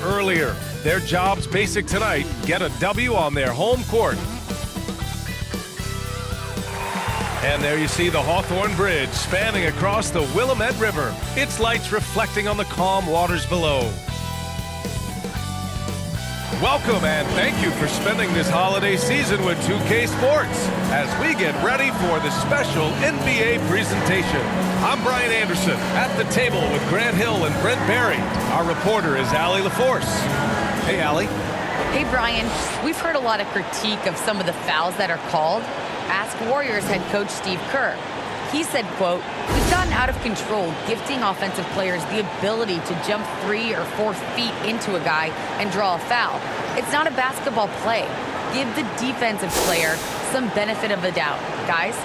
earlier. Their job's basic tonight. Get a W on their home court. And there you see the Hawthorne Bridge spanning across the Willamette River, its lights reflecting on the calm waters below. Welcome and thank you for spending this holiday season with 2K Sports as we get ready for the special NBA presentation. I'm Brian Anderson at the table with Grant Hill and Brent Barry. Our reporter is Allie LaForce. Hey, Allie. Hey, Brian. We've heard a lot of critique of some of the fouls that are called. Ask Warriors head coach Steve Kerr. He said, quote, "We've gotten out of control, gifting offensive players the ability to jump 3 or 4 feet into a guy and draw a foul. It's not a basketball play. Give the defensive player some benefit of the doubt, guys."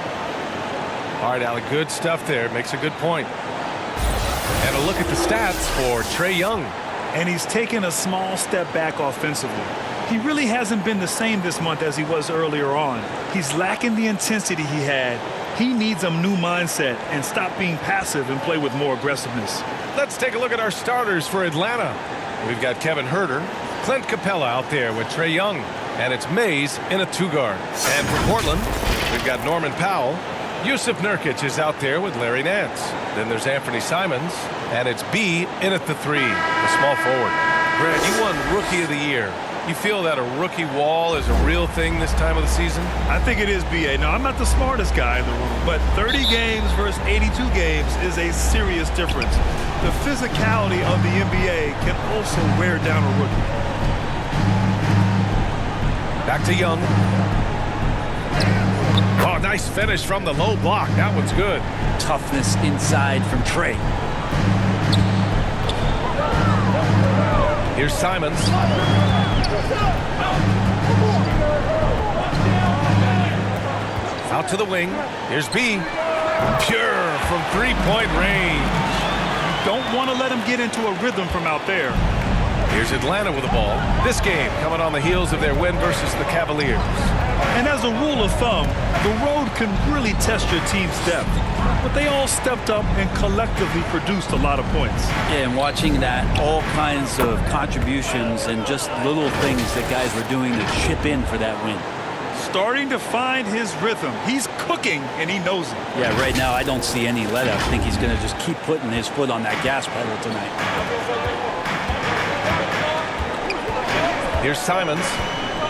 All right, Allie, good stuff there. Makes a good point. And a look at the stats for Trae Young. And he's taken a small step back offensively. He really hasn't been the same this month as he was earlier on. He's lacking the intensity he had. He needs a new mindset and stop being passive and play with more aggressiveness. Let's take a look at our starters for Atlanta. We've got Kevin Huerter, Clint Capella out there with Trae Young, and it's Mays in a 2-guard. And for Portland, we've got Norman Powell. Yusuf Nurkic is out there with Larry Nance. Then there's Anthony Simons, and it's B in at the 3, the small forward. Grant, you won Rookie of the Year. You feel that a rookie wall is a real thing this time of the season? I think it is, B.A. Now, I'm not the smartest guy in the room, but 30 games versus 82 games is a serious difference. The physicality of the NBA can also wear down a rookie. Back to Young. Oh, nice finish from the low block. That one's good. Toughness inside from Trae. Here's Simons. Out to the wing. Here's B. Pure from 3-point range. You don't want to let him get into a rhythm from out there. Here's Atlanta with the ball. This game coming on the heels of their win versus the Cavaliers. And as a rule of thumb, the road can really test your team's depth. But they all stepped up and collectively produced a lot of points. Yeah, and watching that, all kinds of contributions and just little things that guys were doing to chip in for that win. Starting to find his rhythm. He's cooking, and he knows it. Yeah, right now I don't see any let up. I think he's going to just keep putting his foot on that gas pedal tonight. Here's Simons.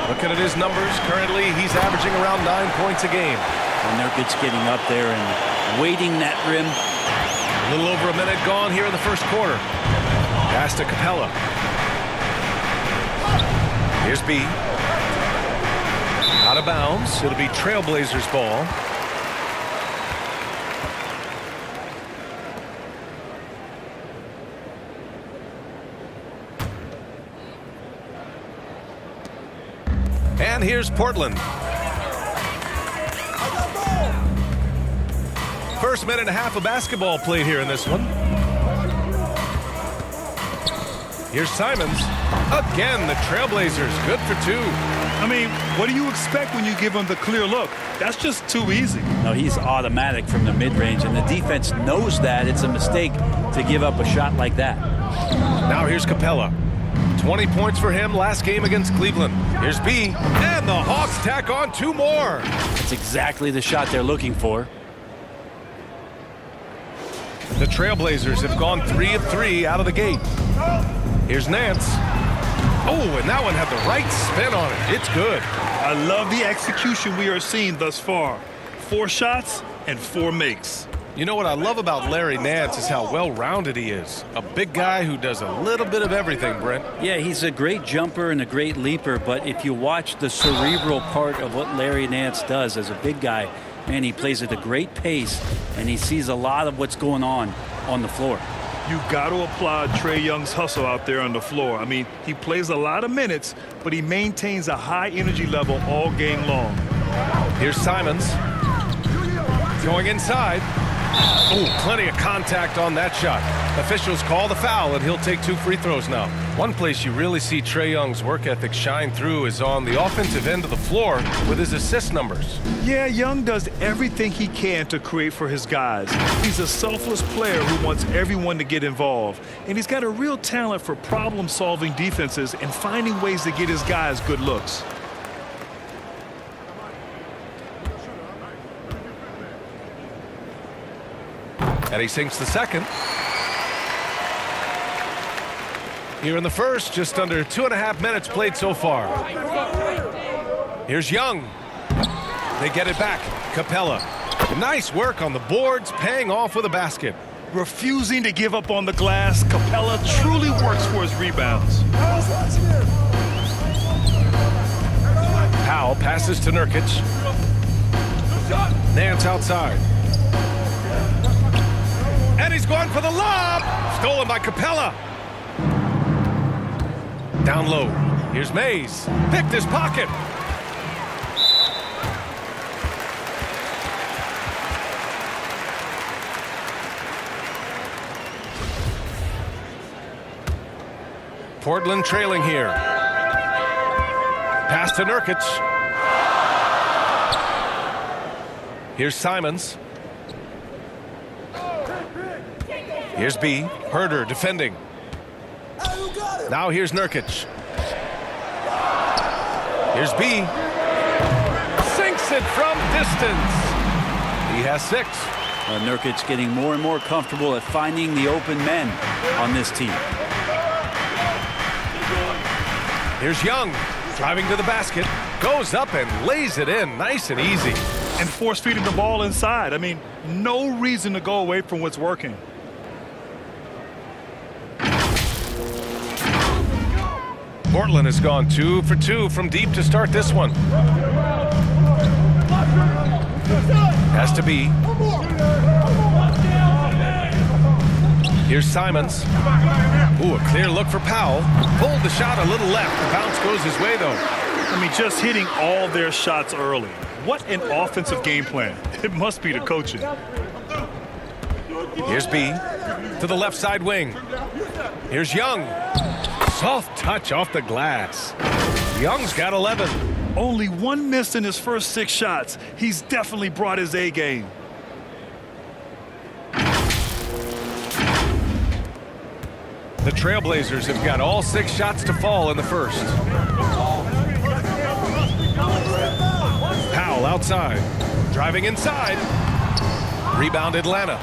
Looking at his numbers, currently he's averaging around 9 points a game. And Nurkic getting up there and weighting that rim. A little over a minute gone here in the first quarter. Pass to Capella. Here's B. Out of bounds. It'll be Trailblazers ball. And here's Portland. First minute and a half of basketball played here in this one. Here's Simons. Again, the Trailblazers. Good for 2. I mean, what do you expect when you give him the clear look? That's just too easy. No, he's automatic from the mid-range, and the defense knows that it's a mistake to give up a shot like that. Now here's Capella. 20 points for him last game against Cleveland. Here's B. And the Hawks tack on 2 more. It's exactly the shot they're looking for. The Trailblazers have gone 3 of 3 out of the gate. Here's Nance. Oh, and that one had the right spin on it. It's good. I love the execution we are seeing thus far. 4 shots and 4 makes. You know what I love about Larry Nance is how well-rounded he is. A big guy who does a little bit of everything, Brent. Yeah, he's a great jumper and a great leaper, but if you watch the cerebral part of what Larry Nance does as a big guy, man, he plays at a great pace, and he sees a lot of what's going on the floor. You got to applaud Trae Young's hustle out there on the floor. I mean, he plays a lot of minutes, but he maintains a high energy level all game long. Here's Simons. Going inside. Oh, plenty of contact on that shot. Officials call the foul, and he'll take 2 free throws now. One place you really see Trae Young's work ethic shine through is on the offensive end of the floor with his assist numbers. Yeah, Young does everything he can to create for his guys. He's a selfless player who wants everyone to get involved. And he's got a real talent for problem-solving defenses and finding ways to get his guys good looks. And he sinks the second. Here in the first, just under 2.5 minutes played so far. Here's Young. They get it back. Capella. Nice work on the boards, paying off with a basket. Refusing to give up on the glass, Capella truly works for his rebounds. Powell passes to Nurkic. Nance outside. And he's going for the lob. Stolen by Capella. Down low. Here's Mays. Picked his pocket. Portland trailing here. Pass to Nurkic. Here's Simons. Here's B. Herder defending. Now here's Nurkic. Here's B. Sinks it from distance. He has 6. Nurkic getting more and more comfortable at finding the open men on this team. Here's Young. Driving to the basket. Goes up and lays it in. Nice and easy. And force-feeding the ball inside. I mean, no reason to go away from what's working. Portland has gone 2 for 2 from deep to start this one. Has to be. Here's Simons. Ooh, a clear look for Powell. Pulled the shot a little left. The bounce goes his way, though. I mean, just hitting all their shots early. What an offensive game plan. It must be the coaching. Here's B. To the left side wing. Here's Young. Soft touch off the glass. Young's got 11. Only 1 miss in his first 6 shots. He's definitely brought his A game. The Trailblazers have got all 6 shots to fall in the first. Powell outside. Driving inside. Rebound Atlanta.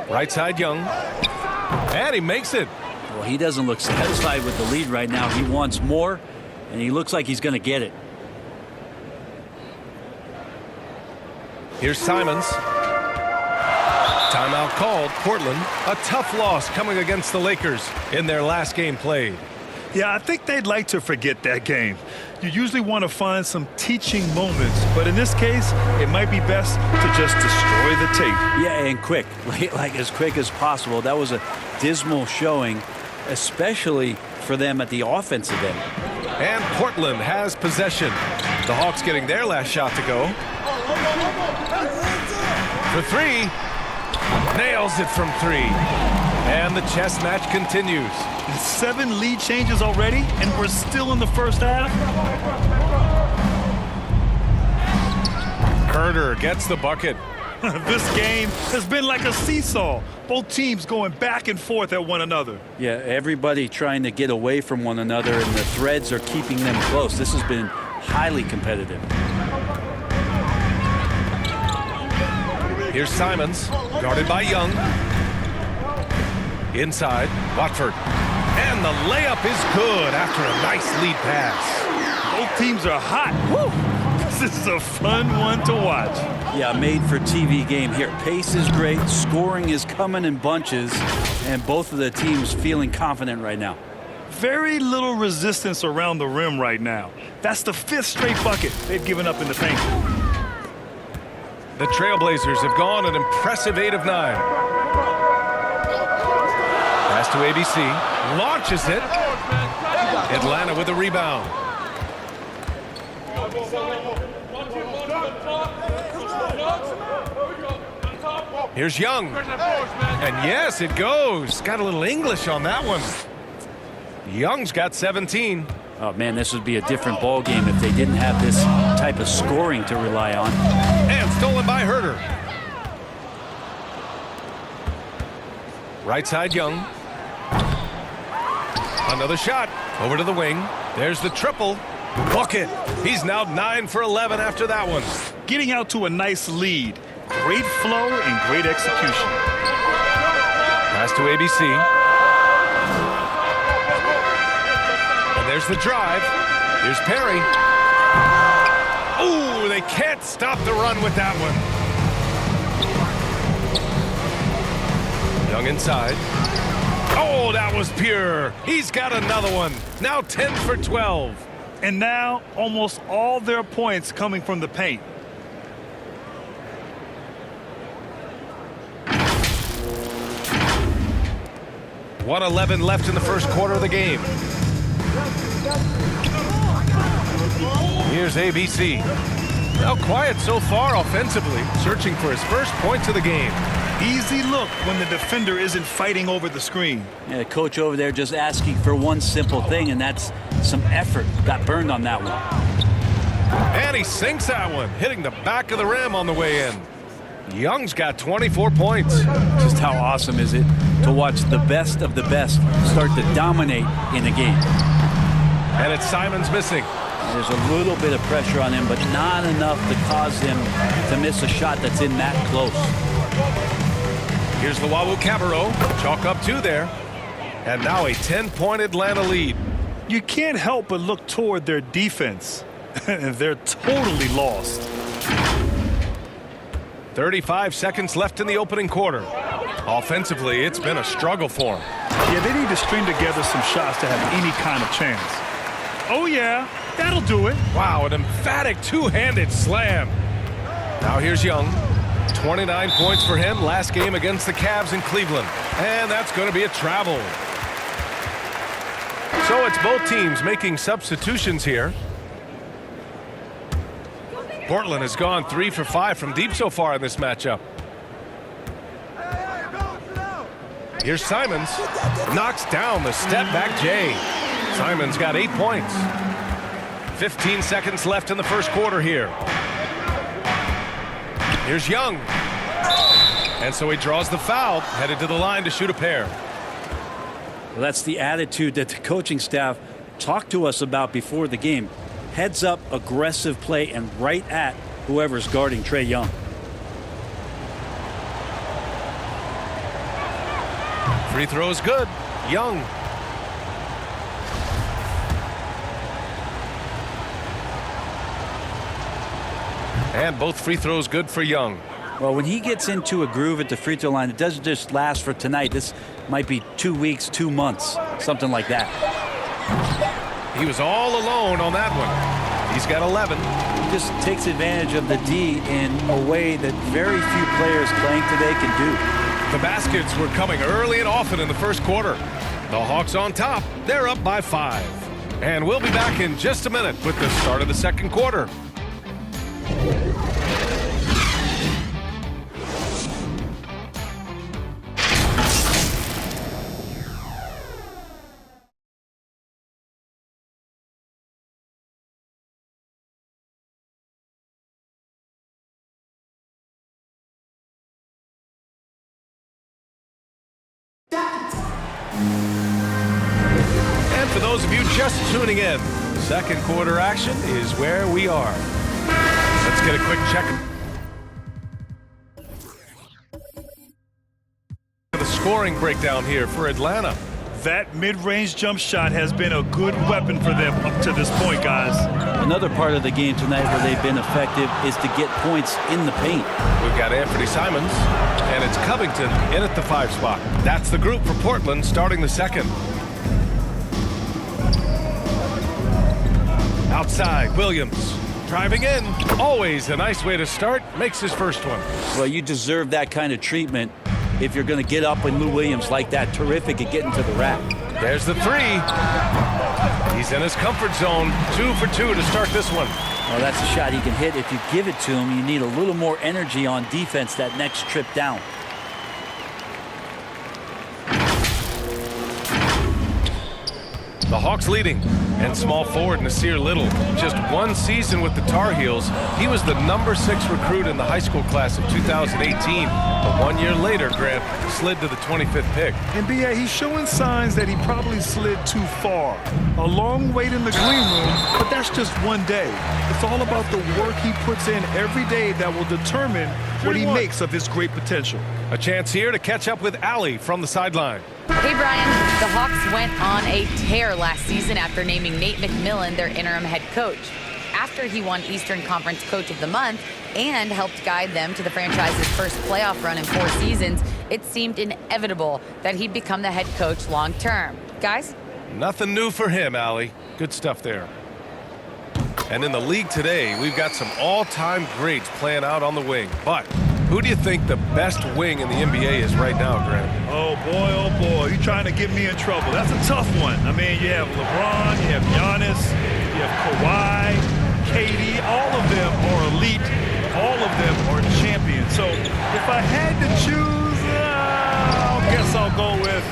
Right side Young. And he makes it. Well, he doesn't look satisfied with the lead right now. He wants more, and he looks like he's going to get it. Here's Simons. Timeout called. Portland, a tough loss coming against the Lakers in their last game played. Yeah, I think they'd like to forget that game. You usually want to find some teaching moments, but in this case, it might be best to just destroy the tape. Yeah, and quick, like as quick as possible. That was a dismal showing, especially for them at the offensive end. And Portland has possession. The Hawks getting their last shot to go. For 3. Nails it from 3. And the chess match continues. 7 lead changes already, and we're still in the first half. Herder gets the bucket. This game has been like a seesaw. Both teams going back and forth at one another. Yeah, everybody trying to get away from one another, and the threads are keeping them close. This has been highly competitive. Here's Simons, guarded by Young. Inside, Watford. And the layup is good after a nice lead pass. Both teams are hot. Woo! This is a fun one to watch. Yeah, made for TV game here. Pace is great, scoring is coming in bunches, and both of the teams feeling confident right now. Very little resistance around the rim right now. That's the 5th straight bucket they've given up in the paint. The Trailblazers have gone an impressive 8 of 9. Pass to ABC. Launches it. Atlanta with a rebound. Here's Young. And yes, it goes. Got a little English on that one. Young's got 17. Oh, man, this would be a different ball game if they didn't have this type of scoring to rely on. And stolen by Herter. Right side, Young. Another shot. Over to the wing. There's the triple. Bucket. He's now 9 for 11 after that one. Getting out to a nice lead. Great flow and great execution. Pass to ABC. And there's the drive. Here's Perry. Ooh, they can't stop the run with that one. Young inside. Oh, that was pure. He's got another one. Now 10 for 12. And now almost all their points coming from the paint. .111 left in the first quarter of the game. Here's ABC. Now quiet so far offensively, searching for his first points of the game. Easy look when the defender isn't fighting over the screen. Yeah, the coach over there just asking for one simple thing, and that's some effort. Got burned on that one. And he sinks that one, hitting the back of the rim on the way in. Young's got 24 points. Just how awesome is it to watch the best of the best start to dominate in a game. And it's Simons missing. There's a little bit of pressure on him, but not enough to cause him to miss a shot that's in that close. Here's Luwawu Cabarrot. Chalk up 2 there. And now a 10-point Atlanta lead. You can't help but look toward their defense. They're totally lost. 35 seconds left in the opening quarter. Offensively, it's been a struggle for them. Yeah, they need to string together some shots to have any kind of chance. Oh, yeah, that'll do it. Wow, an emphatic two-handed slam. Now here's Young. 29 points for him last game against the Cavs in Cleveland. And that's going to be a travel. So it's both teams making substitutions here. Portland has gone 3 for 5 from deep so far in this matchup. Here's Simons. Knocks down the step-back J. Simons got 8 points. 15 seconds left in the first quarter here. Here's Young. And so he draws the foul, headed to the line to shoot a pair. Well, that's the attitude that the coaching staff talked to us about before the game. Heads up, aggressive play, and right at whoever's guarding Trae Young. Free throw is good. Young. And both free throws good for Young. Well, when he gets into a groove at the free throw line, it doesn't just last for tonight. This might be 2 weeks, 2 months, something like that. He was all alone on that one. He's got 11. He just takes advantage of the D in a way that very few players playing today can do. The baskets were coming early and often in the first quarter. The Hawks on top. They're up by 5. And we'll be back in just a minute with the start of the second quarter. And for those of you just tuning in, second quarter action is where we are. Let's get a quick check of the scoring breakdown here for Atlanta. That mid-range jump shot has been a good weapon for them up to this point, guys. Another part of the game tonight where they've been effective is to get points in the paint. We've got Anthony Simons, and it's Covington in at the 5 spot. That's the group for Portland starting the second. Outside, Williams driving in. Always a nice way to start. Makes his first one. Well, you deserve that kind of treatment if you're going to get up with Lou Williams like that. Terrific at getting to the rack. There's the 3. He's in his comfort zone. 2 for 2 to start this one. Well, that's a shot he can hit. If you give it to him, you need a little more energy on defense that next trip down. The Hawks leading, and small forward Nasir Little. Just one season with the Tar Heels. He was the #6 recruit in the high school class of 2018. But 1 year later, Grant slid to the 25th pick. And B.A., he's showing signs that he probably slid too far. A long wait in the green room, but that's just one day. It's all about the work he puts in every day that will determine what he makes of his great potential. A chance here to catch up with Allie from the sideline. Hey, Brian. The Hawks went on a tear last season after naming Nate McMillan their interim head coach. After he won Eastern Conference Coach of the Month and helped guide them to the franchise's first playoff run in 4 seasons, it seemed inevitable that he'd become the head coach long term. Guys? Nothing new for him, Allie. Good stuff there. And in the league today, we've got some all-time greats playing out on the wing. But who do you think the best wing in the NBA is right now, Grant? Oh, boy, you're trying to get me in trouble. That's a tough one. I mean, you have LeBron, you have Giannis, you have Kawhi, KD. All of them are elite. All of them are champions. So if I had to choose, I guess I'll go with,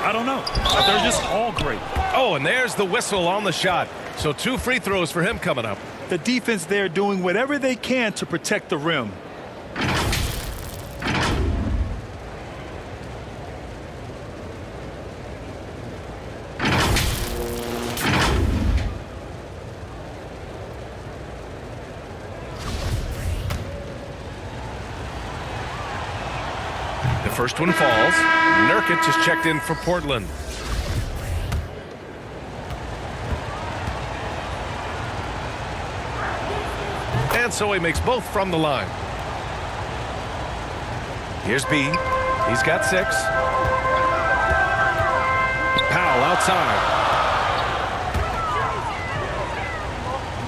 I don't know. They're just all great. Oh, and there's the whistle on the shot. So 2 free throws for him coming up. The defense there doing whatever they can to protect the rim. The first one falls. Nurkic is checked in for Portland. And so he makes both from the line. Here's B. He's got 6. Powell outside.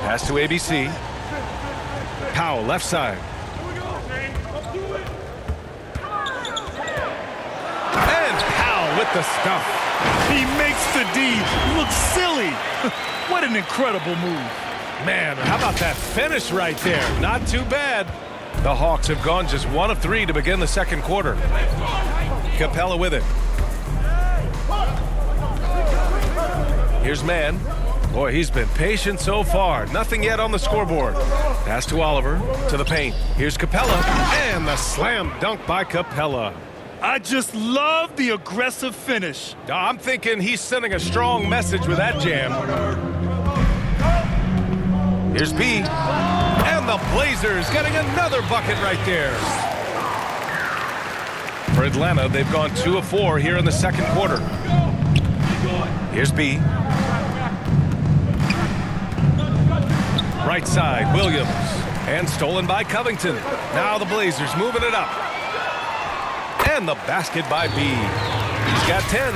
Pass to ABC. Powell left side. And Powell with the stuff. He makes the D look silly. What an incredible move. Man, how about that finish right there? Not too bad. The Hawks have gone just 1 of 3 to begin the second quarter. Capella with it. Here's Mann. Boy, he's been patient so far. Nothing yet on the scoreboard. Pass to Oliver, to the paint. Here's Capella, and the slam dunk by Capella. I just love the aggressive finish. I'm thinking he's sending a strong message with that jam. Here's B, and the Blazers getting another bucket right there. For Atlanta, they've gone 2 of 4 here in the second quarter. Here's B. Right side, Williams, and stolen by Covington. Now the Blazers moving it up. And the basket by B. He's got 10.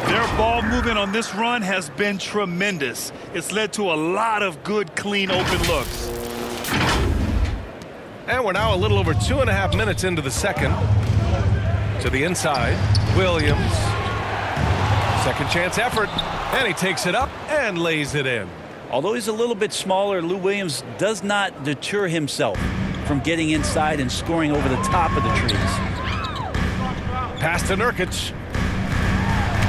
Their ball movement on this run has been tremendous. It's led to a lot of good, clean, open looks. And we're now a little over 2.5 minutes into the second. To the inside, Williams. Second chance effort, and he takes it up and lays it in. Although he's a little bit smaller, Lou Williams does not deter himself from getting inside and scoring over the top of the trees. Pass to Nurkic.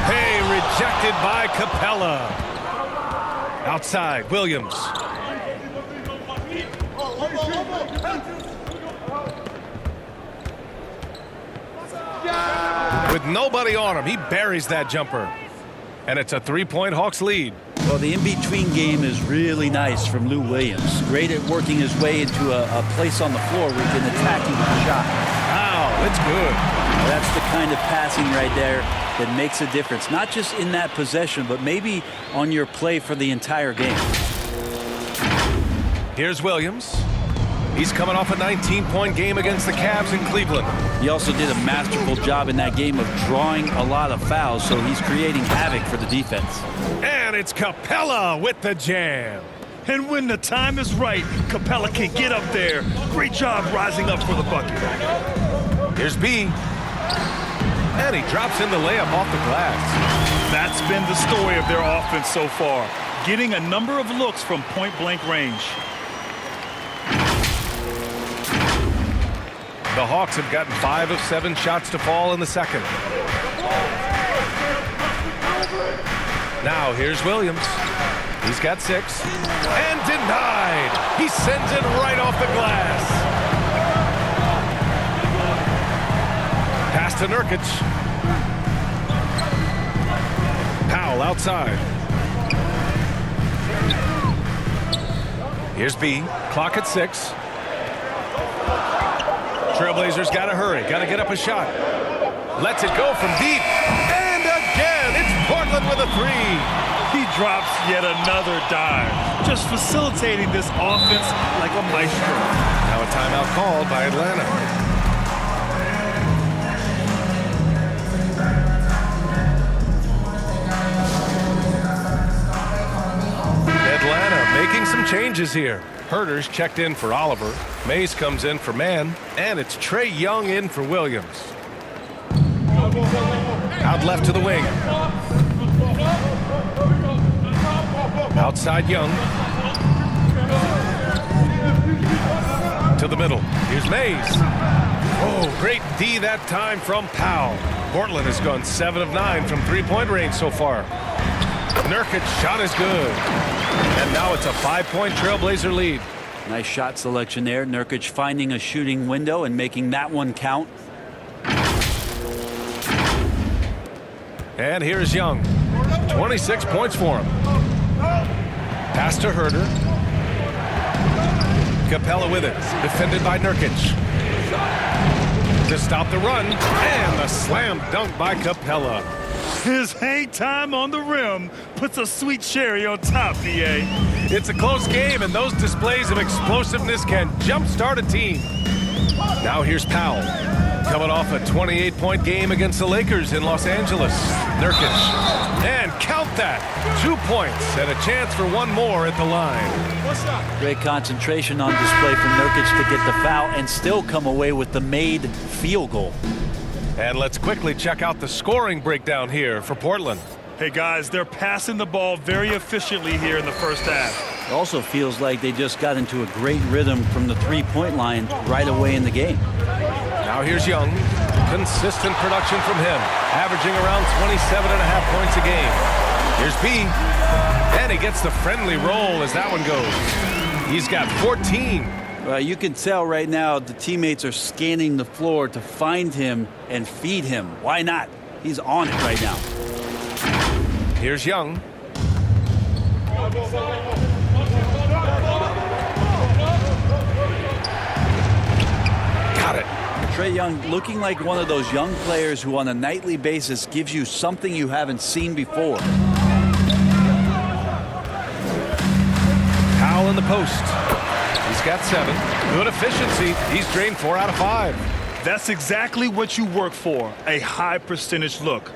Hey, rejected by Capella. Outside, Williams. With nobody on him, he buries that jumper. And it's a 3-point Hawks lead. Well, the in-between game is really nice from Lou Williams. Great at working his way into a place on the floor where he can attack you with a shot. Wow, it's good. That's the kind of passing right there that makes a difference. Not just in that possession, but maybe on your play for the entire game. Here's Williams. He's coming off a 19-point game against the Cavs in Cleveland. He also did a masterful job in that game of drawing a lot of fouls, so he's creating havoc for the defense. And it's Capella with the jam. And when the time is right, Capella can get up there. Great job rising up for the bucket. Here's B. And he drops in the layup off the glass. That's been the story of their offense so far, getting a number of looks from point-blank range. The Hawks have gotten 5 of 7 shots to fall in the second. Now here's Williams. He's got 6. And denied. He sends it right off the glass. Pass to Nurkic. Powell outside. Here's B. Clock at 6. Trailblazers got to hurry. Got to get up a shot. Lets it go from deep. And again, it's Portland with a 3. He drops yet another dive, just facilitating this offense like a maestro. Now a timeout called by Atlanta. Atlanta making some changes here. Herter's checked in for Oliver. Mays comes in for Mann. And it's Trae Young in for Williams. Out left to the wing. Outside Young. To the middle. Here's Mays. Oh, great D that time from Powell. Portland has gone 7 of 9 from three-point range so far. Nurkic shot is good. And now it's a 5-point Trailblazer lead. Nice shot selection there. Nurkic finding a shooting window and making that one count. And here's Young. 26 points for him. Pass to Herter. Capella with it. Defended by Nurkic. To stop the run. And the slam dunk by Capella. His hang time on the rim puts a sweet cherry on top, D.A. It's a close game, and those displays of explosiveness can jumpstart a team. Now here's Powell. Coming off a 28-point game against the Lakers in Los Angeles. Nurkic. And count that. 2 points and a chance for one more at the line. Great concentration on display from Nurkic to get the foul and still come away with the made field goal. And let's quickly check out the scoring breakdown here for Portland. Hey, guys, they're passing the ball very efficiently here in the first half. It also feels like they just got into a great rhythm from the three-point line right away in the game. Now here's Young. Consistent production from him, averaging around 27.5 points a game. Here's B. And he gets the friendly roll as that one goes. He's got 14. You can tell right now the teammates are scanning the floor to find him and feed him. Why not? He's on it right now. Here's Young. Got it. Trae Young looking like one of those young players who on a nightly basis gives you something you haven't seen before. Powell in the post. He's got 7. Good efficiency. He's drained 4 out of 5. That's exactly what you work for, a high percentage look.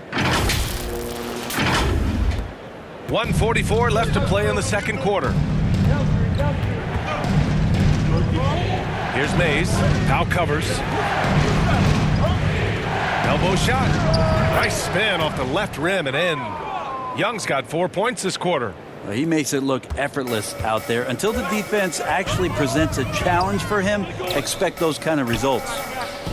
1:44 left to play in the second quarter. Here's Mays. Powell covers. Elbow shot. Nice spin off the left rim and in. Young's got 4 points this quarter. He makes it look effortless out there. Until the defense actually presents a challenge for him, expect those kind of results.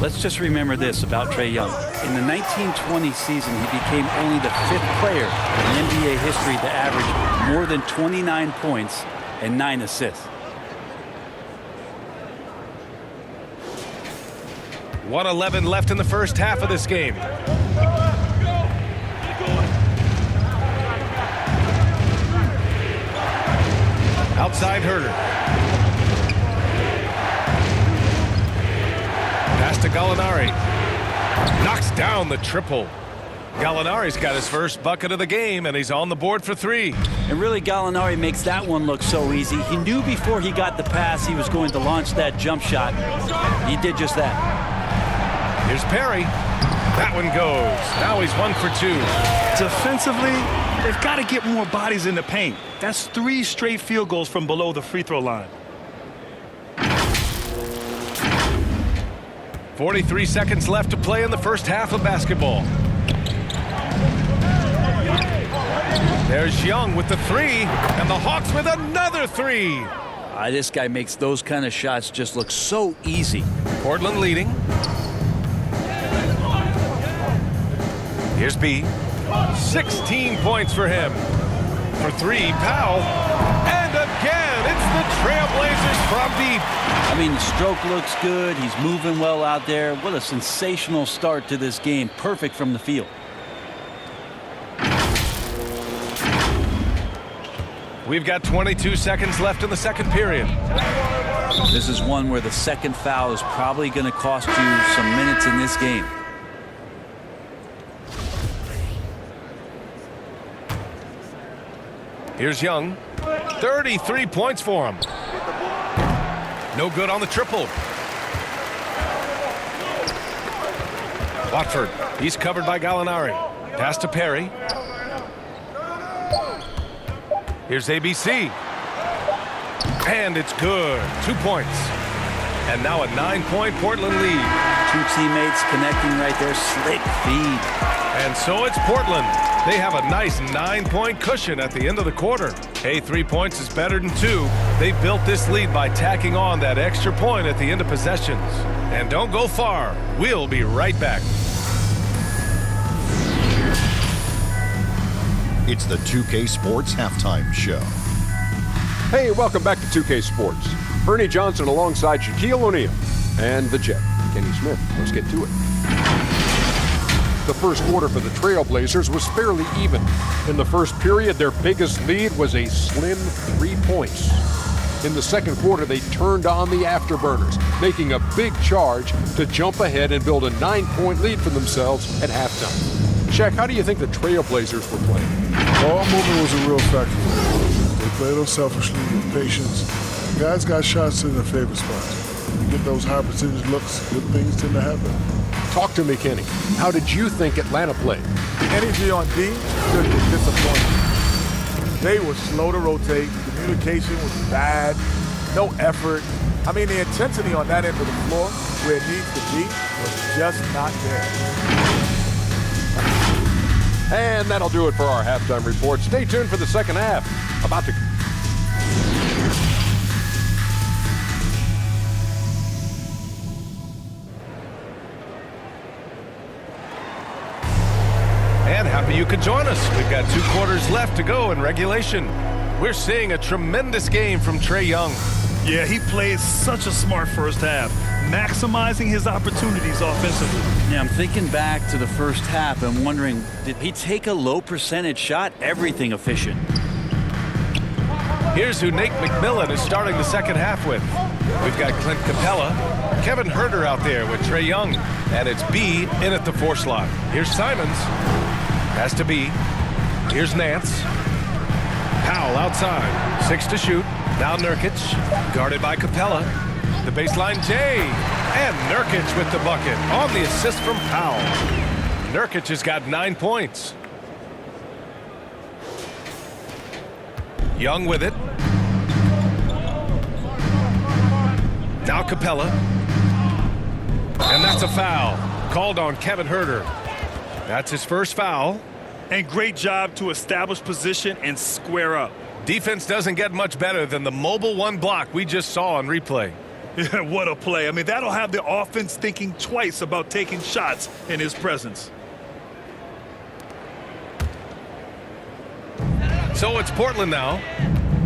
Let's just remember this about Trae Young. In the 1920 season, he became only the 5th player in NBA history to average more than 29 points and 9 assists. 1:11 left in the first half of this game. Outside Herter. Pass to Gallinari. Knocks down the triple. Gallinari's got his first bucket of the game, and he's on the board for 3. And really, Gallinari makes that one look so easy. He knew before he got the pass he was going to launch that jump shot. He did just that. Here's Perry. That one goes. Now he's 1 for 2. Defensively, they've got to get more bodies in the paint. That's 3 straight field goals from below the free throw line. 43 seconds left to play in the first half of basketball. There's Young with the 3, and the Hawks with another 3. This guy makes those kind of shots just look so easy. Portland leading. Here's B. 16 points for him. For three, Powell. And again, it's the Trailblazers from deep. I mean, the stroke looks good. He's moving well out there. What a sensational start to this game. Perfect from the field. We've got 22 seconds left in the second period. This is one where the second foul is probably going to cost you some minutes in this game. Here's Young. 33 points for him. No good on the triple. Watford. He's covered by Gallinari. Pass to Perry. Here's ABC. And it's good. 2 points. And now a 9-point Portland lead. Two teammates connecting right there. Slick feed. And so it's Portland. They have a nice 9-point cushion at the end of the quarter. Hey, 3 points is better than 2. They built this lead by tacking on that extra point at the end of possessions. And don't go far. We'll be right back. It's the 2K Sports Halftime Show. Hey, welcome back to 2K Sports. Bernie Johnson alongside Shaquille O'Neal and the Jet, Kenny Smith. Let's get to it. The first quarter for the Trailblazers was fairly even. In the first period, their biggest lead was a slim 3 points. In the second quarter, they turned on the afterburners, making a big charge to jump ahead and build a 9-point lead for themselves at halftime. Shaq, how do you think the Trailblazers were playing? Ball movement was a real factor. They played unselfishly with patience. Guys got shots in their favorite spots. You get those high percentage looks, good things tend to happen. Talk to me, Kenny. How did you think Atlanta played? The energy on D could be disappointing. They were slow to rotate. Communication was bad. No effort. I mean, the intensity on that end of the floor where it needs to be was just not there. And that'll do it for our halftime report. Stay tuned for the second half. About to... And happy you could join us. We've got 2 quarters left to go in regulation. We're seeing a tremendous game from Trae Young. Yeah, he played such a smart first half, maximizing his opportunities offensively. Yeah, I'm thinking back to the first half. I'm wondering, did he take a low percentage shot? Everything efficient. Here's who Nate McMillan is starting the second half with. We've got Clint Capella, Kevin Huerter out there with Trae Young, and it's B in at the 4 slot. Here's Simons. Has to be. Here's Nance. Powell outside. 6 to shoot. Now Nurkic. Guarded by Capella. The baseline J. And Nurkic with the bucket on the assist from Powell. Nurkic has got 9 points. Young with it. Now Capella. And that's a foul. Called on Kevin Huerter. That's his first foul. And great job to establish position and square up. Defense doesn't get much better than the mobile 1 block we just saw on replay. What a play. I mean, that'll have the offense thinking twice about taking shots in his presence. So it's Portland now.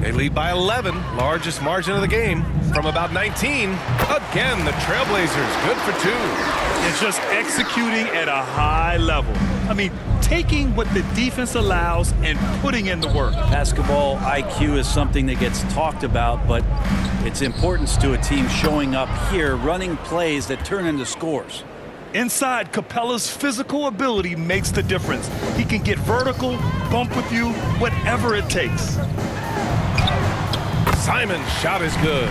They lead by 11, largest margin of the game, from about 19. Again, the Trailblazers, good for 2. And just executing at a high level. I mean, taking what the defense allows and putting in the work. Basketball IQ is something that gets talked about, but its importance to a team showing up here, running plays that turn into scores. Inside, Capella's physical ability makes the difference. He can get vertical, bump with you, whatever it takes. Simon's shot is good.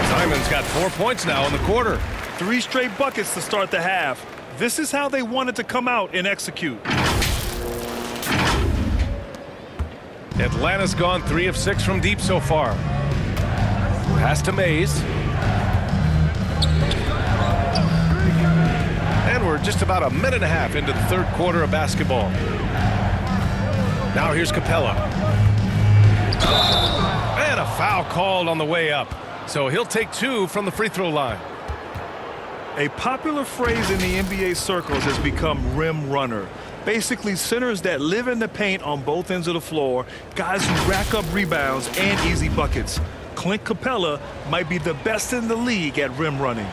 Simon's got 4 points now in the quarter. 3 straight buckets to start the half. This is how they wanted to come out and execute. Atlanta's gone 3 of 6 from deep so far. Pass to Mays. And we're just about a minute and a half into the third quarter of basketball. Now here's Capella. And a foul called on the way up. So he'll take 2 from the free throw line. A popular phrase in the NBA circles has become rim runner. Basically, centers that live in the paint on both ends of the floor, guys who rack up rebounds and easy buckets. Clint Capella might be the best in the league at rim running.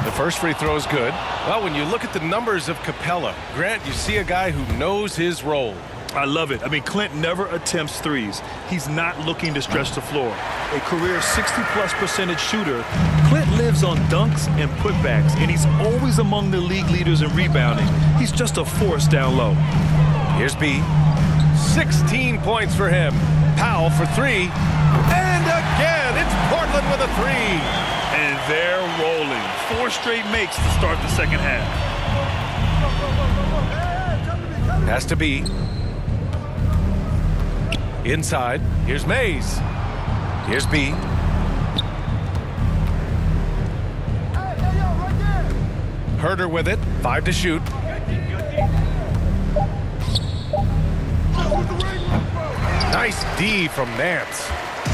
The first free throw is good. Well, when you look at the numbers of Capella, Grant, you see a guy who knows his role. I love it. I mean, Clint never attempts threes. He's not looking to stretch the floor. A career 60+% shooter, Clint lives on dunks and putbacks, and he's always among the league leaders in rebounding. He's just a force down low. Here's B. 16 points for him. Powell for 3. And again, it's Portland with a 3. And they're rolling. 4 straight makes to start the second half. Has to be. Inside, here's Mays. Here's B. Herder with it, 5 to shoot. Nice D from Nance.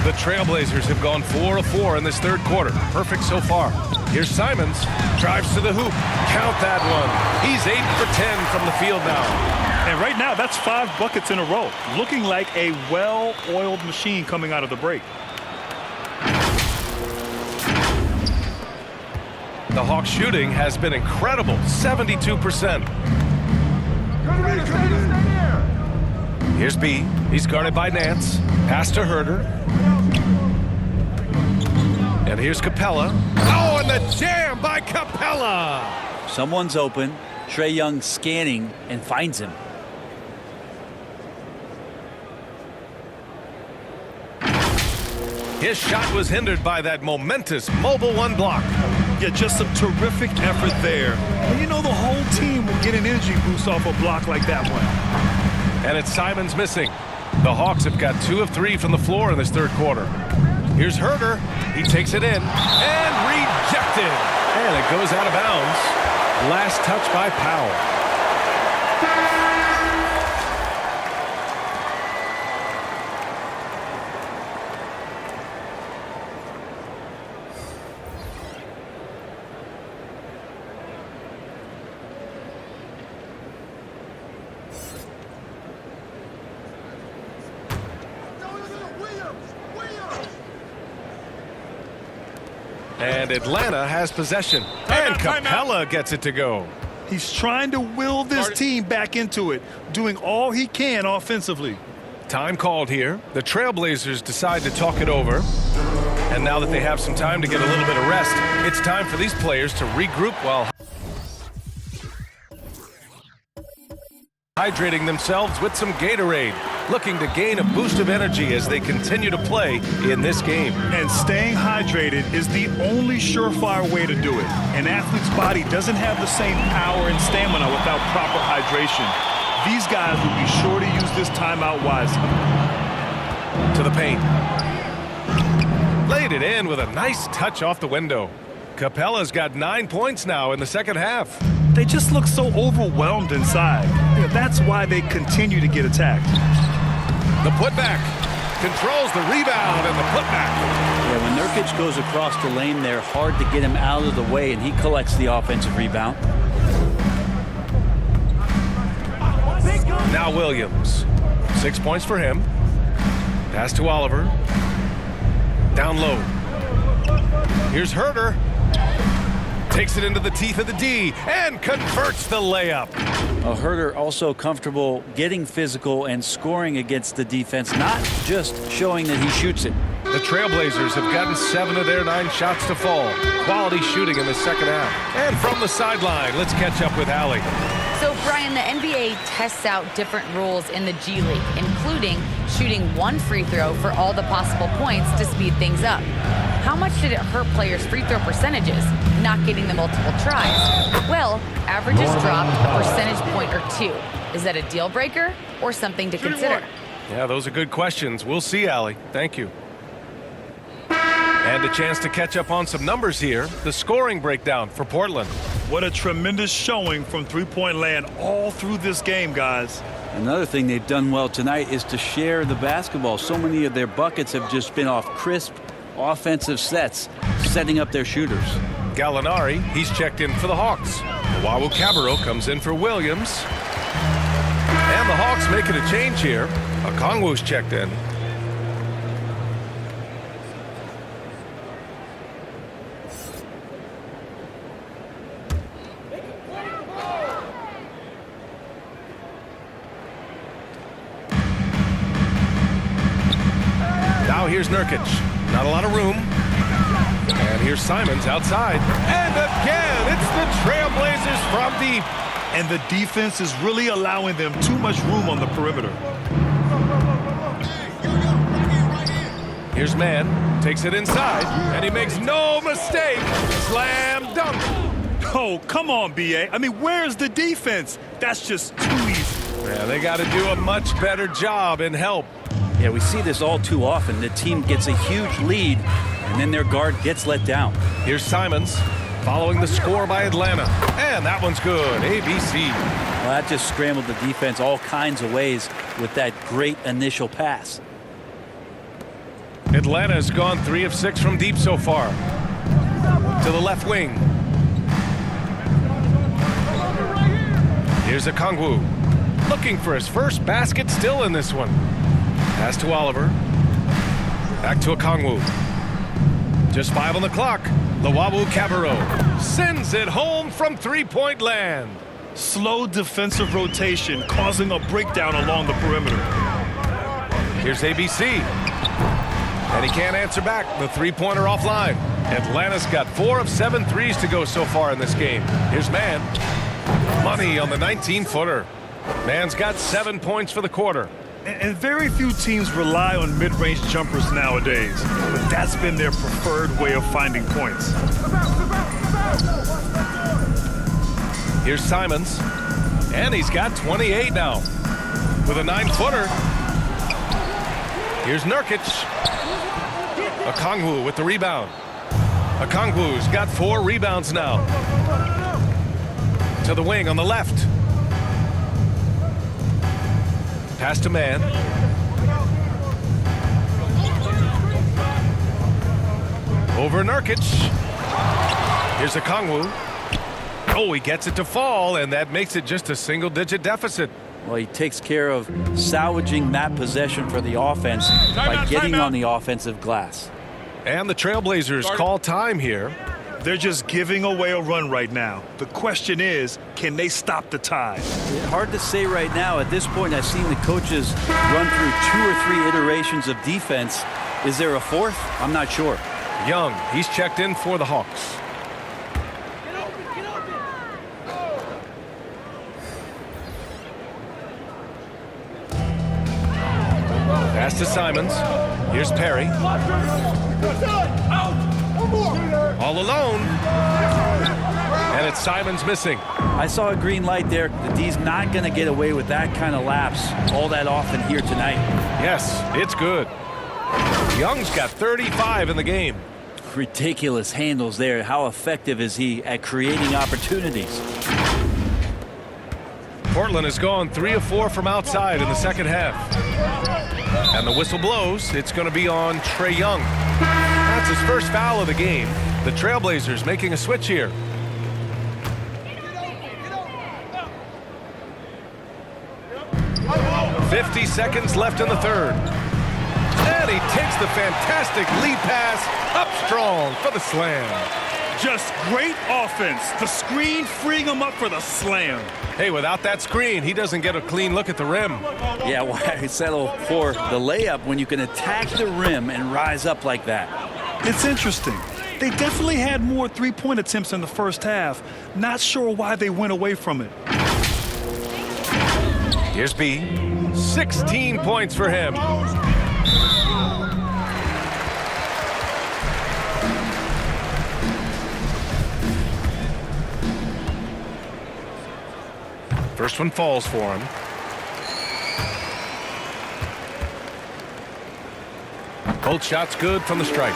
The Trailblazers have gone 4 of 4 in this third quarter. Perfect so far. Here's Simons, drives to the hoop. Count that one. He's 8 for 10 from the field now. And right now, that's 5 buckets in a row. Looking like a well-oiled machine coming out of the break. The Hawks shooting has been incredible, 72%. Here's B. He's guarded by Nance. Pass to Herder. And here's Capella. Oh, and the jam by Capella! Someone's open. Trae Young scanning and finds him. His shot was hindered by that momentous mobile 1 block. Yeah, just some terrific effort there. And you know the whole team will get an energy boost off a block like that one. And it's Simons missing. The Hawks have got 2 of 3 from the floor in this third quarter. Here's Herder. He takes it in and rejected. And it goes out of bounds. Last touch by Powell. And Atlanta has possession. And Capella gets it to go. He's trying to will this team back into it, doing all he can offensively. Time called here. The Trailblazers decide to talk it over. And now that they have some time to get a little bit of rest, it's time for these players to regroup while hydrating themselves with some Gatorade, looking to gain a boost of energy as they continue to play in this game. And staying hydrated is the only surefire way to do it. An athlete's body doesn't have the same power and stamina without proper hydration. These guys will be sure to use this timeout wisely. To the paint. Laid it in with a nice touch off the window. Capella's got 9 points now in the second half. They just look so overwhelmed inside. Yeah, that's why they continue to get attacked. The putback controls the rebound and the putback. Yeah, when Nurkic goes across the lane there, hard to get him out of the way, and he collects the offensive rebound. Now Williams. 6 points for him. Pass to Oliver. Down low. Here's Herder. Takes it into the teeth of the D and converts the layup. Herder also comfortable getting physical and scoring against the defense, not just showing that he shoots it. The Trailblazers have gotten 7 of their 9 shots to fall. Quality shooting in the second half. And from the sideline, let's catch up with Allie. So, Brian, the NBA tests out different rules in the G League, including shooting 1 free throw for all the possible points to speed things up. How much did it hurt players' free throw percentages, not getting the multiple tries? Well, averages dropped a percentage point or 2. Is that a deal breaker or something to consider? Yeah, those are good questions. We'll see, Allie. Thank you. And a chance to catch up on some numbers here. The scoring breakdown for Portland. What a tremendous showing from three-point land all through this game, guys. Another thing they've done well tonight is to share the basketball. So many of their buckets have just been off crisp offensive sets, setting up their shooters. Gallinari, he's checked in for the Hawks. Luwawu-Cabarrot comes in for Williams. And the Hawks making a change here. Okongwu's checked in. Now here's Nurkic. Not a lot of room. And here's Simons outside. And again, it's the Trailblazers from deep. And the defense is really allowing them too much room on the perimeter. Here's Mann. Takes it inside. And he makes no mistake. Slam dunk. Oh, come on, B.A. I mean, where's the defense? That's just too easy. Yeah, they got to do a much better job in help. Yeah, we see this all too often. The team gets a huge lead, and then their guard gets let down. Here's Simons following the score by Atlanta. And that one's good. ABC. Well, that just scrambled the defense all kinds of ways with that great initial pass. Atlanta's gone 3 of 6 from deep so far. To the left wing. Here's Okongwu. Looking for his first basket still in this one. Pass to Oliver. Back to Okongwu. Just 5 on the clock. Luwawu-Cabarrot sends it home from three-point land. Slow defensive rotation causing a breakdown along the perimeter. Here's ABC. And he can't answer back. The three-pointer offline. Atlanta's got 4 of 7 threes to go so far in this game. Here's Mann. Money on the 19-footer. Mann's got 7 points for the quarter. And very few teams rely on mid-range jumpers nowadays, but that's been their preferred way of finding points. Here's Simons, and he's got 28 now with a 9-footer. Here's Nurkic. Okongwu with the rebound. Okongwu's got 4 rebounds now. To the wing on the left. Pass to Mann. Over Nurkic. Here's Okongwu. Oh, he gets it to fall, and that makes it just a single-digit deficit. Well, he takes care of salvaging that possession for the offense by getting on the offensive glass. And the Trailblazers call time here. They're just giving away a run right now. The question is, can they stop the tide? Hard to say right now. At this point, I've seen the coaches run through 2 or 3 iterations of defense. Is there a 4th? I'm not sure. Young, he's checked in for the Hawks. Pass to Simons. Here's Perry. All alone. And it's Simons missing. I saw a green light there. The D's not going to get away with that kind of lapse all that often here tonight. Yes, it's good. Young's got 35 in the game. Ridiculous handles there. How effective is he at creating opportunities? Portland has gone 3 of 4 from outside in the second half. And the whistle blows. It's going to be on Trae Young. That's his first foul of the game. The Trailblazers making a switch here. "50 seconds left in the third. And he takes the fantastic lead pass up strong for the slam. Just great offense. The screen freeing him up for the slam. Hey, without that screen, he doesn't get a clean look at the rim. Yeah, why settle for the layup when you can attack the rim and rise up like that? It's interesting. They definitely had more three-point attempts in the first half. Not sure why they went away from it. Here's B. 16 points for him. First one falls for him. Both shots good from the stripe.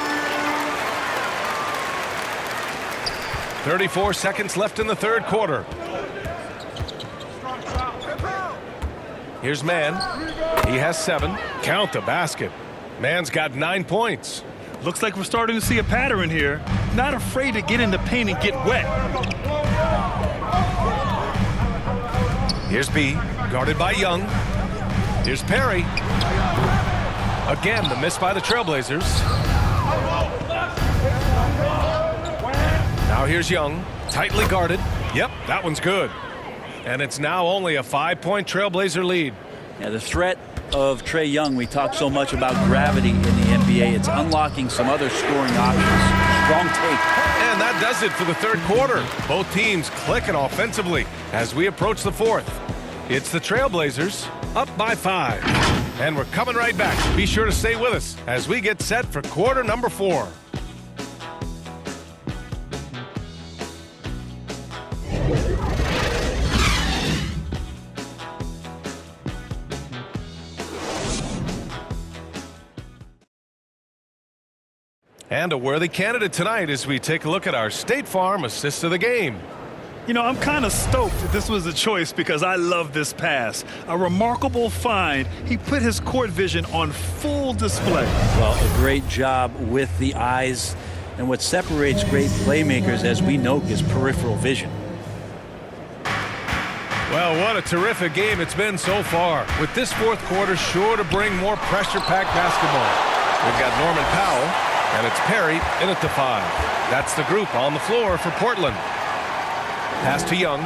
34 seconds left in the third quarter. Here's Mann. He has 7. Count the basket. Mann's got 9 points. Looks like we're starting to see a pattern here. Not afraid to get in the paint and get wet. Here's B, guarded by Young. Here's Perry. Again, the miss by the Trailblazers. Now here's Young, tightly guarded. Yep, that one's good. And it's now only a 5-point Trailblazer lead. Yeah, the threat of Trae Young, we talk so much about gravity in the NBA. It's unlocking some other scoring options. Strong take. And that does it for the third quarter. Both teams clicking offensively as we approach the fourth. It's the Trailblazers up by 5. And we're coming right back. Be sure to stay with us as we get set for quarter number 4. And a worthy candidate tonight as we take a look at our State Farm assist of the game. You know, I'm kind of stoked that this was a choice because I love this pass. A remarkable find. He put his court vision on full display. Well, a great job with the eyes. And what separates great playmakers, as we know, is peripheral vision. Well, what a terrific game it's been so far. With this fourth quarter sure to bring more pressure-packed basketball. We've got Norman Powell. And it's Perry in at the 5. That's the group on the floor for Portland. Pass to Young.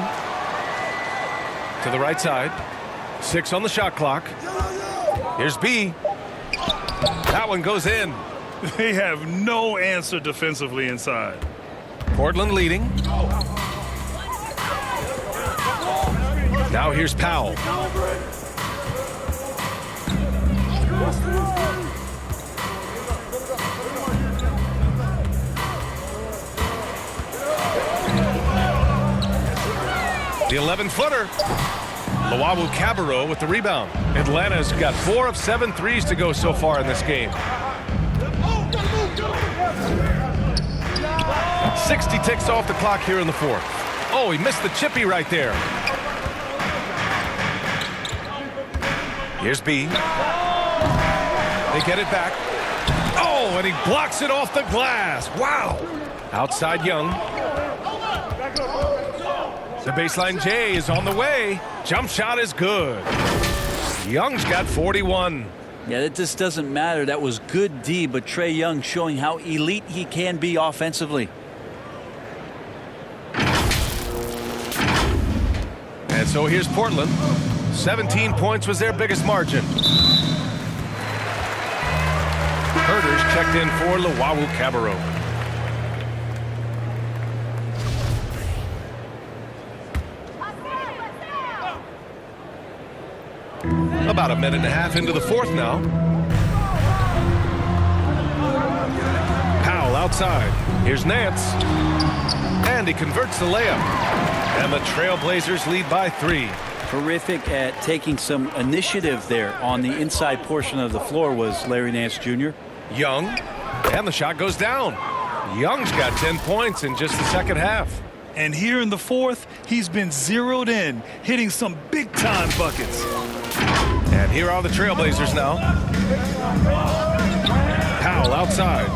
To the right side. 6 on the shot clock. Here's B. That one goes in. They have no answer defensively inside. Portland leading. Now here's Powell. The 11-footer. Luwawu-Cabarrot with the rebound. Atlanta's got 4 of 7 threes to go so far in this game. 60 ticks off the clock here in the fourth. Oh, he missed the chippy right there. Here's B. They get it back. Oh, and he blocks it off the glass. Wow. Outside Young. The baseline J is on the way. Jump shot is good. Young's got 41. Yeah, it just doesn't matter. That was good D, but Trae Young showing how elite he can be offensively. And so here's Portland. 17 points was their biggest margin. Herders checked in for Luwawu-Cabarrot. About a minute and a half into the fourth now. Powell outside. Here's Nance. And he converts the layup. And the Trailblazers lead by 3. Terrific at taking some initiative there on the inside portion of the floor was Larry Nance Jr. Young. And the shot goes down. Young's got 10 points in just the second half. And here in the fourth, he's been zeroed in, hitting some big-time buckets. And here are the Trailblazers now. Powell outside.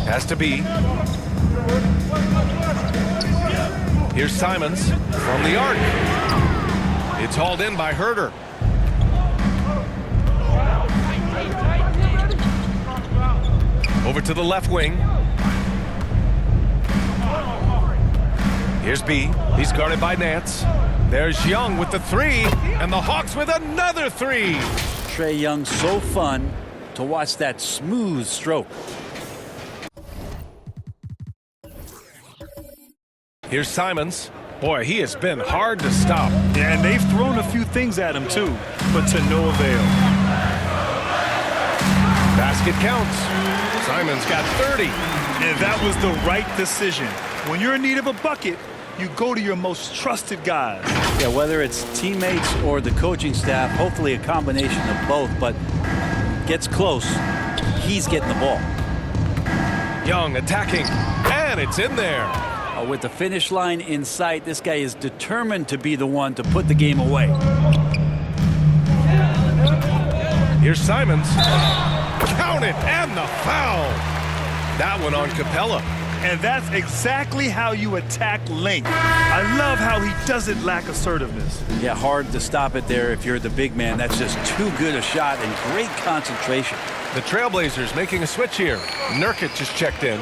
Has to be. Here's Simons from the arc. It's hauled in by Herder. Over to the left wing. Here's B. He's guarded by Nance. There's Young with the 3, and the Hawks with another 3. Trae Young, so fun to watch that smooth stroke. Here's Simons. Boy, he has been hard to stop. Yeah, and they've thrown a few things at him too, but to no avail. Basket counts. Simons got 30. And that was the right decision. When you're in need of a bucket, you go to your most trusted guys. Yeah, whether it's teammates or the coaching staff, hopefully a combination of both, but gets close, he's getting the ball. Young attacking, and it's in there. with the finish line in sight, this guy is determined to be the one to put the game away. Here's Simons. Count it, and the foul. That one on Capella. And that's exactly how you attack length. I love how he doesn't lack assertiveness. Yeah, hard to stop it there if you're the big man. That's just too good a shot and great concentration. The Trailblazers making a switch here. Nurkic just checked in.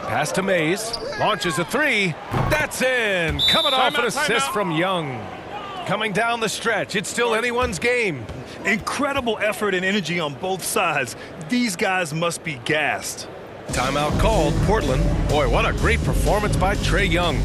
Pass to Mays. Launches a three. That's in. Coming off an assist from Young. Coming down the stretch. It's still anyone's game. Incredible effort and energy on both sides. These guys must be gassed. Timeout called. Portland. Boy, what a great performance by Trae Young.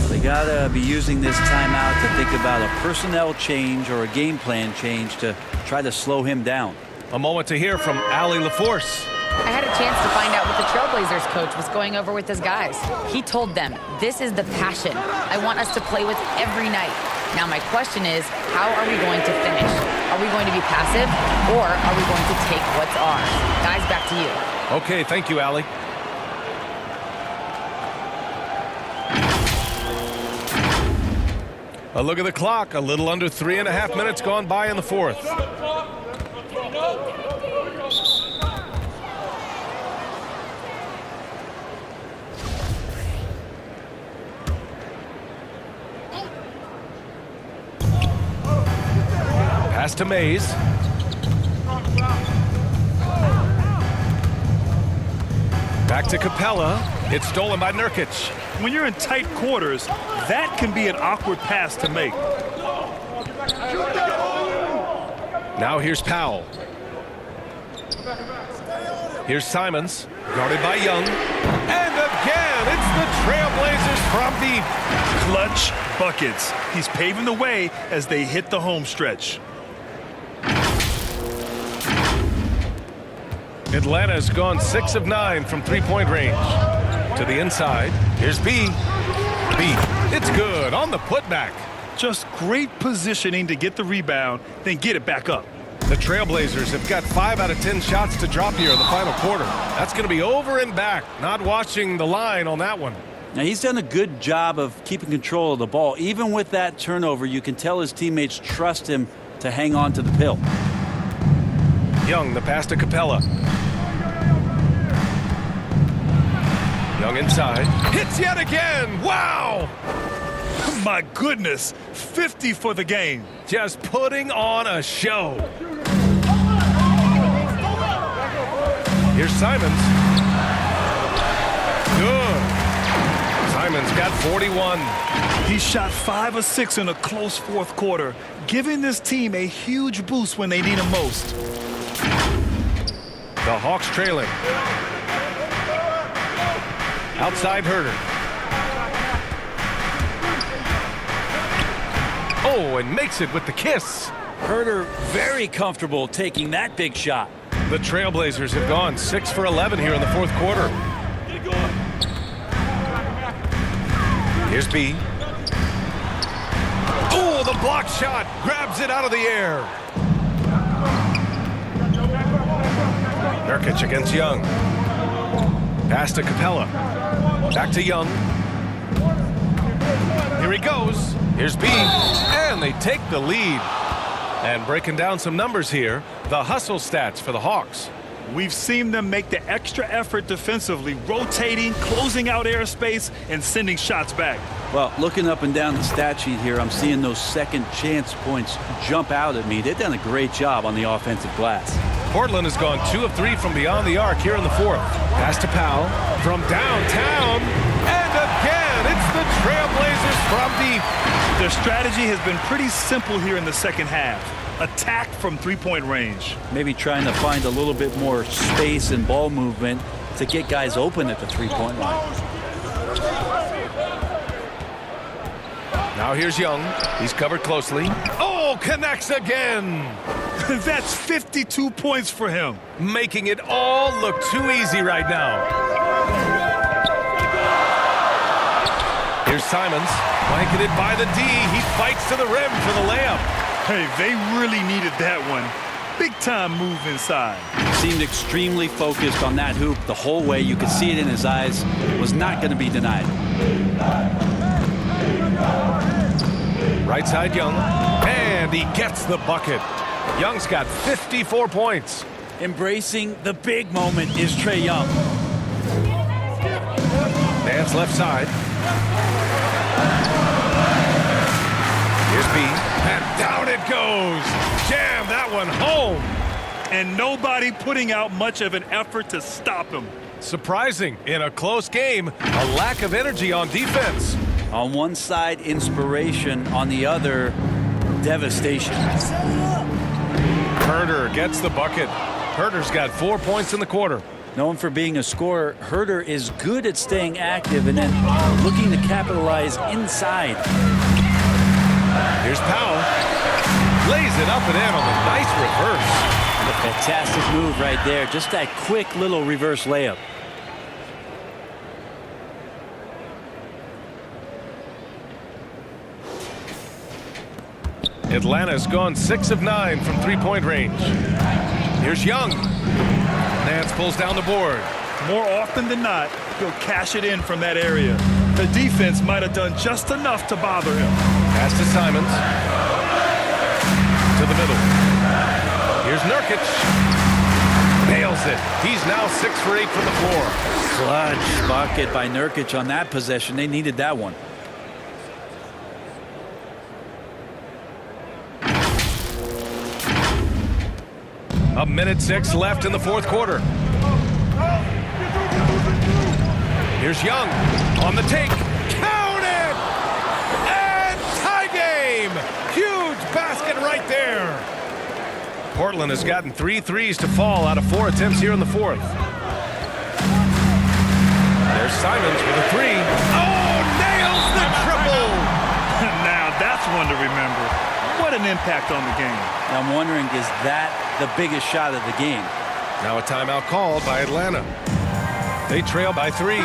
They gotta be using this timeout to think about a personnel change or a game plan change to try to slow him down. A moment to hear from Allie LaForce. I had a chance to find out what the Trailblazers coach was going over with his guys. He told them, this is the passion I want us to play with every night. Now my question is, how are we going to finish? Are we going to be passive, or are we going to take what's ours? Guys, back to you. Okay, thank you, Allie. A look at the clock. A little under 3.5 minutes gone by in the fourth. Pass to Mays. Back to Capella. It's stolen by Nurkic. When you're in tight quarters, that can be an awkward pass to make. Now here's Powell. Here's Simons, guarded by Young. And again, it's the Trailblazers from deep. Clutch buckets. He's paving the way as they hit the home stretch. Atlanta's gone 6 of 9 from three-point range. To the inside. Here's B. B. It's good on the putback. Just great positioning to get the rebound, then get it back up. The Trailblazers have got 5 out of 10 shots to drop here in the final quarter. That's going to be over and back. Not watching the line on that one. Now, he's done a good job of keeping control of the ball. Even with that turnover, you can tell his teammates trust him to hang on to the pill. Young, the pass to Capella. Young inside. Hits yet again. Wow! My goodness, 50 for the game. Just putting on a show. Here's Simons. Good. Simons got 41. He shot 5 of 6 in a close fourth quarter, giving this team a huge boost when they need him most. The Hawks trailing. Outside Herter. Oh, and makes it with the kiss. Herter very comfortable taking that big shot. The Trailblazers have gone 6 for 11 here in the fourth quarter. Here's B. Oh, the block shot. Grabs it out of the air. Nurkic against Young. Pass to Capella. Back to Young. Here he goes. Here's B. And they take the lead. And breaking down some numbers here, the hustle stats for the Hawks. We've seen them make the extra effort defensively, rotating, closing out airspace, and sending shots back. Well, looking up and down the stat sheet here, I'm seeing those second chance points jump out at me. They've done a great job on the offensive glass. Portland has gone 2 of 3 from beyond the arc here in the fourth. Pass to Powell from downtown. And again, it's the Trailblazers from deep. Their strategy has been pretty simple here in the second half. Attack from three-point range. Maybe trying to find a little bit more space and ball movement to get guys open at the three-point line. Now here's Young. He's covered closely. Oh, connects again. That's 52 points for him. Making it all look too easy right now. Here's Simons. Blanketed by the D. He fights to the rim for the layup. Hey, they really needed that one. Big time move inside. Seemed extremely focused on that hoop the whole way. You could see it in his eyes. Was not going to be denied. Right side Young, and he gets the bucket. Young's got 54 points. Embracing the big moment is Trae Young. Nance left side. Here's B, and down it goes. Jam that one home. And nobody putting out much of an effort to stop him. Surprising in a close game, a lack of energy on defense. On one side, inspiration. On the other, devastation. Herder gets the bucket. Herder's got 4 points in the quarter. Known for being a scorer, Herder is good at staying active and then looking to capitalize inside. Here's Powell. Lays it up and in on the nice reverse. A fantastic move right there. Just that quick little reverse layup. Atlanta's gone 6 of 9 from three-point range. Here's Young. Nance pulls down the board. More often than not, he'll cash it in from that area. The defense might have done just enough to bother him. Pass to Simons. To the middle. Here's Nurkic. Nails it. He's now 6 for 8 from the floor. Clutch bucket by Nurkic on that possession. They needed that one. A minute 6 left in the fourth quarter. Here's Young on the take. Count it! And tie game! Huge basket right there. Portland has gotten 3 threes to fall out of 4 attempts here in the fourth. There's Simons with a 3. Oh, nails the triple! Now that's one to remember. What an impact on the game. Now I'm wondering, is that the biggest shot of the game? Now a timeout called by Atlanta. They trail by 3. 50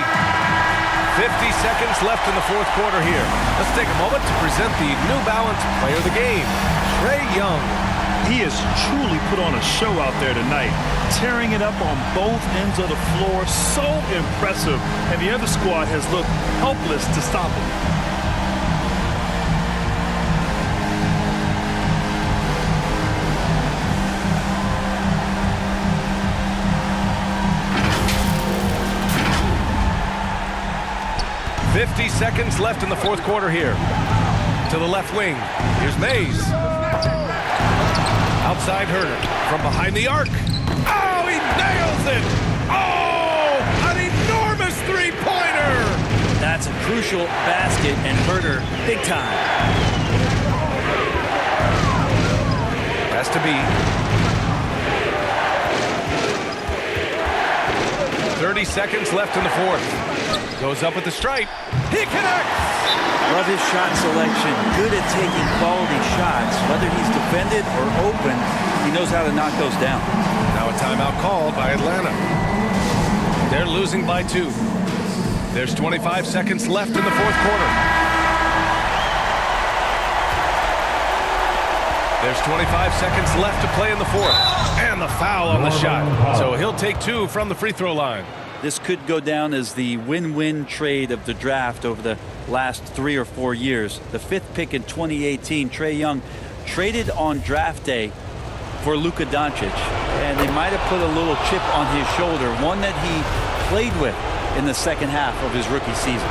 seconds left in the fourth quarter here. Let's take a moment to present the New Balance player of the game, Trae Young. He has truly put on a show out there tonight, tearing it up on both ends of the floor. So impressive, and the other squad has looked helpless to stop him. Seconds left in the fourth quarter here. To the left wing. Here's Mays. Outside Herder. From behind the arc. Oh, he nails it! Oh, an enormous three-pointer! That's a crucial basket, and Herder, big time. Has to be. 30 seconds left in the fourth. Goes up at the stripe. He connects! Love his shot selection. Good at taking quality shots. Whether he's defended or open, he knows how to knock those down. Now a timeout called by Atlanta. They're losing by 2. There's 25 seconds left in the fourth quarter. There's 25 seconds left to play in the fourth. And the foul on the shot. So he'll take 2 from the free throw line. This could go down as the win-win trade of the draft over the last 3 or 4 years. The 5th pick in 2018, Trae Young traded on draft day for Luka Doncic. And they might have put a little chip on his shoulder, one that he played with in the second half of his rookie season.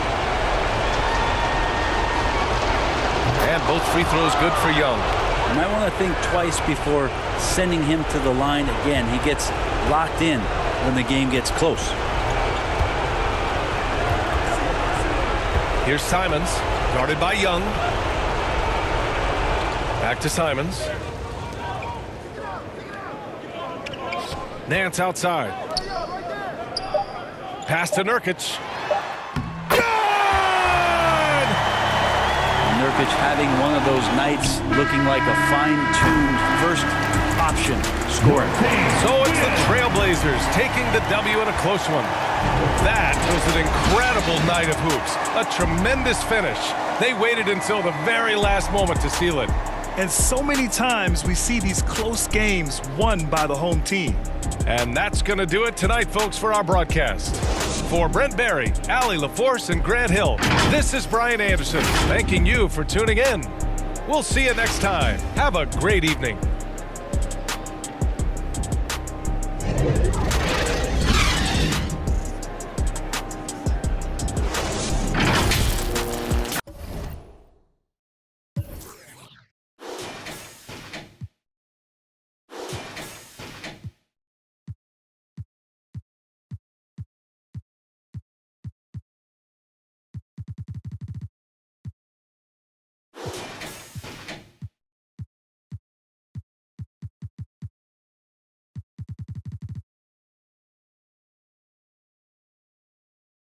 And both free throws good for Young. You might want to think twice before sending him to the line again. He gets locked in when the game gets close. Here's Simons, guarded by Young. Back to Simons. Nance outside. Pass to Nurkic. Good! Nurkic having one of those nights, looking like a fine-tuned first option scorer. So it's the Trailblazers taking the W in a close one. That was an incredible night of hoops. A tremendous finish. They waited until the very last moment to seal it. And so many times we see these close games won by the home team. And that's going to do it tonight, folks, for our broadcast. For Brent Barry, Allie LaForce, and Grant Hill, this is Brian Anderson thanking you for tuning in. We'll see you next time. Have a great evening.